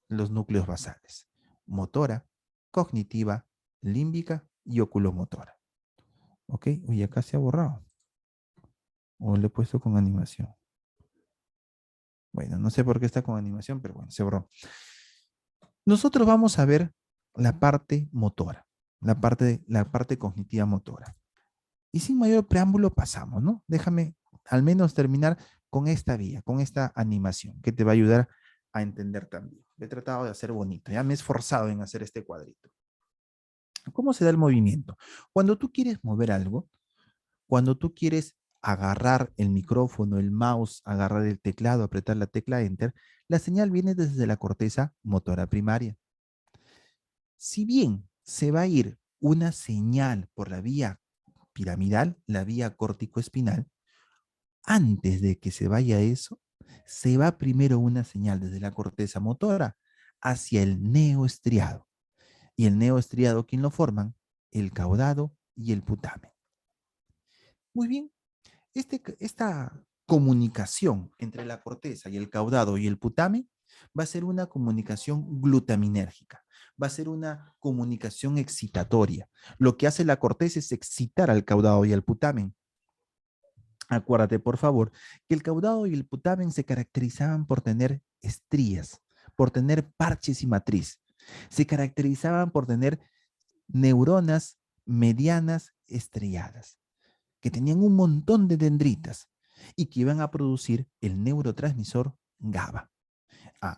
los núcleos basales: motora, cognitiva, límbica y oculomotora. ¿Ok? Uy, acá se ha borrado. O lo he puesto con animación. Bueno, no sé por qué está con animación, pero bueno, se borró. Nosotros vamos a ver la parte motora, la parte cognitiva motora. Y sin mayor preámbulo pasamos, ¿no? Déjame al menos terminar con esta vía, con esta animación, que te va a ayudar a entender también. He tratado de hacer bonito, ya me he esforzado en hacer este cuadrito. ¿Cómo se da el movimiento? Cuando tú quieres mover algo, cuando tú quieres agarrar el micrófono, el mouse, agarrar el teclado, apretar la tecla Enter, la señal viene desde la corteza motora primaria. Si bien se va a ir una señal por la vía piramidal, la vía córtico-espinal, antes de que se vaya eso, se va primero una señal desde la corteza motora hacia el neoestriado. Y el neoestriado, ¿quién lo forman? El caudado y el putamen. Muy bien, esta comunicación entre la corteza y el caudado y el putamen va a ser una comunicación glutaminérgica, va a ser una comunicación excitatoria. Lo que hace la corteza es excitar al caudado y al putamen. Acuérdate, por favor, que el caudado y el putamen se caracterizaban por tener estrías, por tener parches y matriz. Se caracterizaban por tener neuronas medianas estrelladas, que tenían un montón de dendritas y que iban a producir el neurotransmisor GABA.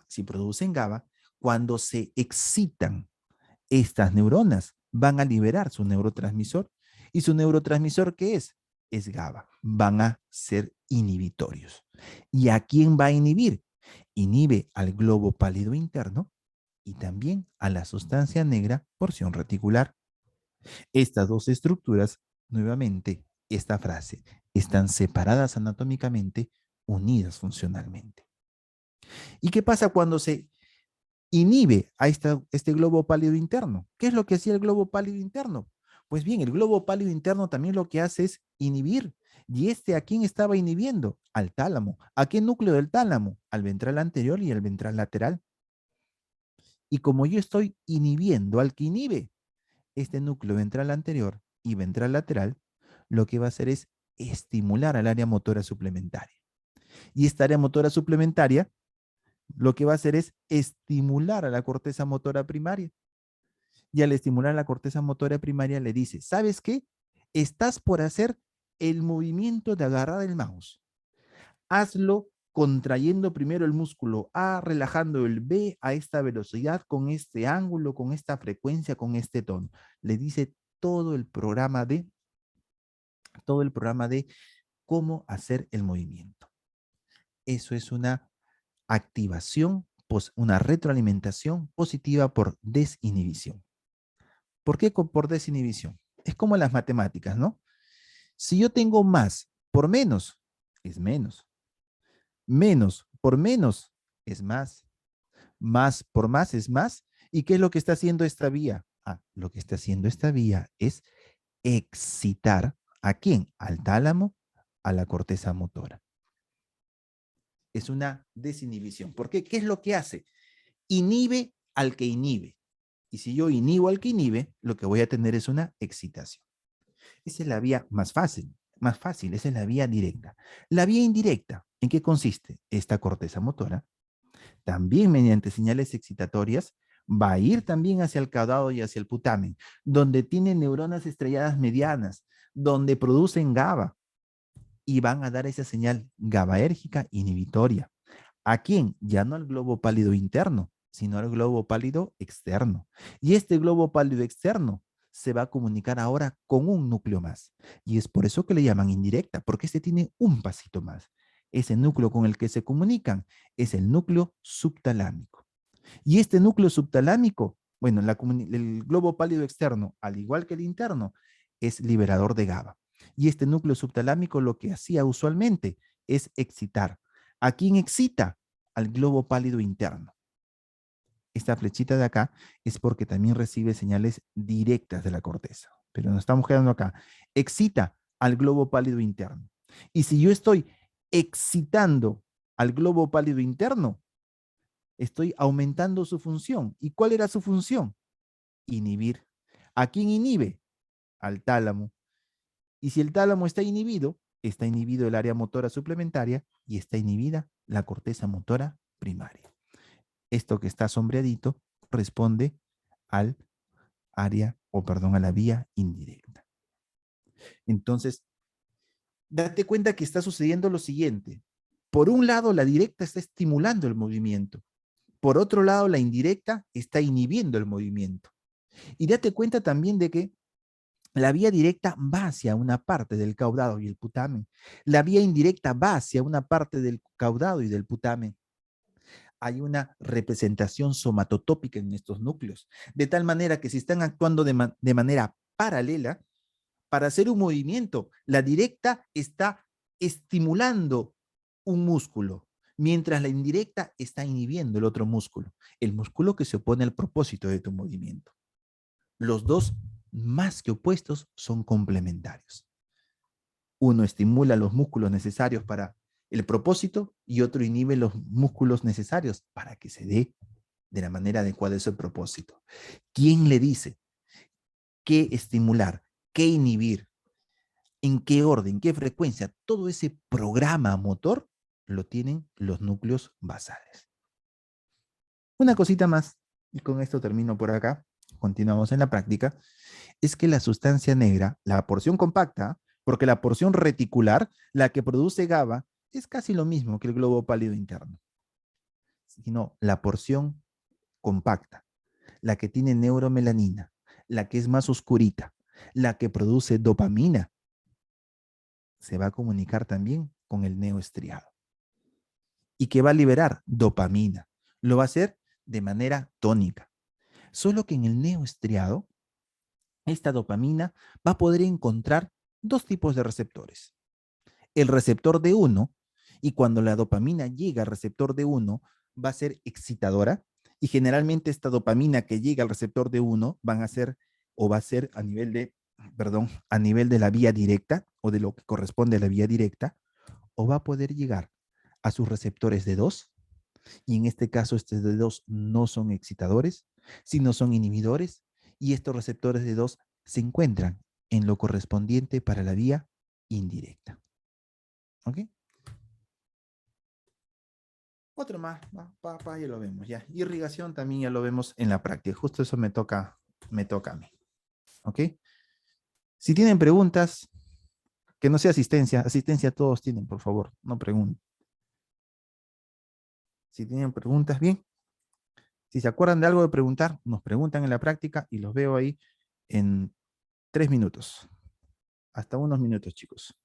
Si producen GABA, cuando se excitan estas neuronas, van a liberar su neurotransmisor. ¿Y su neurotransmisor qué es? Es GABA. Van a ser inhibitorios. ¿Y a quién va a inhibir? Inhibe al globo pálido interno y también a la sustancia negra porción reticular. Estas dos estructuras, nuevamente, esta frase, están separadas anatómicamente, unidas funcionalmente. ¿Y qué pasa cuando se inhibe a este globo pálido interno? ¿Qué es lo que hacía el globo pálido interno? Pues bien, el globo pálido interno también lo que hace es inhibir. ¿Y ¿a quién estaba inhibiendo? Al tálamo. ¿A qué núcleo del tálamo? Al ventral anterior y al ventral lateral. Y como yo estoy inhibiendo al que inhibe este núcleo ventral anterior y ventral lateral, lo que va a hacer es estimular al área motora suplementaria. Y esta área motora suplementaria lo que va a hacer es estimular a la corteza motora primaria. Y al estimular la corteza motora primaria le dice, ¿sabes qué? Estás por hacer el movimiento de agarrar el mouse. Hazlo contrayendo primero el músculo A, relajando el B a esta velocidad, con este ángulo, con esta frecuencia, con este tono. Le dice todo el programa de cómo hacer el movimiento. Eso es una activación, una retroalimentación positiva por desinhibición. ¿Por qué por desinhibición? Es como en las matemáticas, ¿no? Si yo tengo más por menos, es menos. Menos por menos es más. Más por más es más. ¿Y qué es lo que está haciendo esta vía? Lo que está haciendo esta vía es excitar ¿a quién? Al tálamo, a la corteza motora. Es una desinhibición. ¿Por qué? ¿Qué es lo que hace? Inhibe al que inhibe. Y si yo inhibo al que inhibe, lo que voy a tener es una excitación. Esa es la vía más fácil, esa es la vía directa. La vía indirecta, ¿en qué consiste? Esta corteza motora, también mediante señales excitatorias, va a ir también hacia el caudado y hacia el putamen, donde tiene neuronas estrelladas medianas, donde producen GABA, y van a dar esa señal GABAérgica inhibitoria. ¿A quién? Ya no al globo pálido interno, sino al globo pálido externo. Y este globo pálido externo se va a comunicar ahora con un núcleo más. Y es por eso que le llaman indirecta, porque este tiene un pasito más. Ese núcleo con el que se comunican es el núcleo subtalámico. Y este núcleo subtalámico, bueno, el globo pálido externo, al igual que el interno, es liberador de GABA. Y este núcleo subtalámico lo que hacía usualmente es excitar. ¿A quién excita? Al globo pálido interno. Esta flechita de acá es porque también recibe señales directas de la corteza. Pero nos estamos quedando acá. Excita al globo pálido interno. Y si yo estoy excitando al globo pálido interno, estoy aumentando su función. ¿Y cuál era su función? Inhibir. ¿A quién inhibe? Al tálamo. Y si el tálamo está inhibido el área motora suplementaria y está inhibida la corteza motora primaria. Esto que está sombreadito responde al área, a la vía indirecta. Entonces, date cuenta que está sucediendo lo siguiente. Por un lado, la directa está estimulando el movimiento. Por otro lado, la indirecta está inhibiendo el movimiento. Y date cuenta también de que la vía directa va hacia una parte del caudado y el putamen. La vía indirecta va hacia una parte del caudado y del putamen. Hay una representación somatotópica en estos núcleos, de tal manera que si están actuando de manera paralela, para hacer un movimiento, la directa está estimulando un músculo, mientras la indirecta está inhibiendo el otro músculo, el músculo que se opone al propósito de tu movimiento. Los dos, más que opuestos, son complementarios. Uno estimula los músculos necesarios para el propósito y otro inhibe los músculos necesarios para que se dé de la manera adecuada ese propósito. ¿Quién le dice qué estimular, qué inhibir, en qué orden, qué frecuencia? Todo ese programa motor lo tienen los núcleos basales. Una cosita más, y con esto termino por acá, continuamos en la práctica, es que la sustancia negra, la porción compacta, porque la porción reticular, la que produce GABA, es casi lo mismo que el globo pálido interno, sino la porción compacta, la que tiene neuromelanina, la que es más oscurita, la que produce dopamina, se va a comunicar también con el neoestriado. ¿Y que va a liberar? Dopamina. Lo va a hacer de manera tónica. Solo que en el neoestriado, esta dopamina va a poder encontrar dos tipos de receptores. El receptor D1, y cuando la dopamina llega al receptor D1, va a ser excitadora, y generalmente esta dopamina que llega al receptor D1 va a ser a nivel de la vía directa, o de lo que corresponde a la vía directa, o va a poder llegar a sus receptores D2, y en este caso estos D2 no son excitadores, sino son inhibidores, y estos receptores D2 se encuentran en lo correspondiente para la vía indirecta. ¿Ok? Otro más, ya lo vemos, ya. Irrigación también ya lo vemos en la práctica. Justo eso me toca a mí. ¿Ok? Si tienen preguntas, Que no sea asistencia. Asistencia todos tienen, por favor. No pregunten. Si tienen preguntas, bien. Si se acuerdan de algo de preguntar, nos preguntan en la práctica y los veo ahí en 3 minutos. Hasta unos minutos, chicos.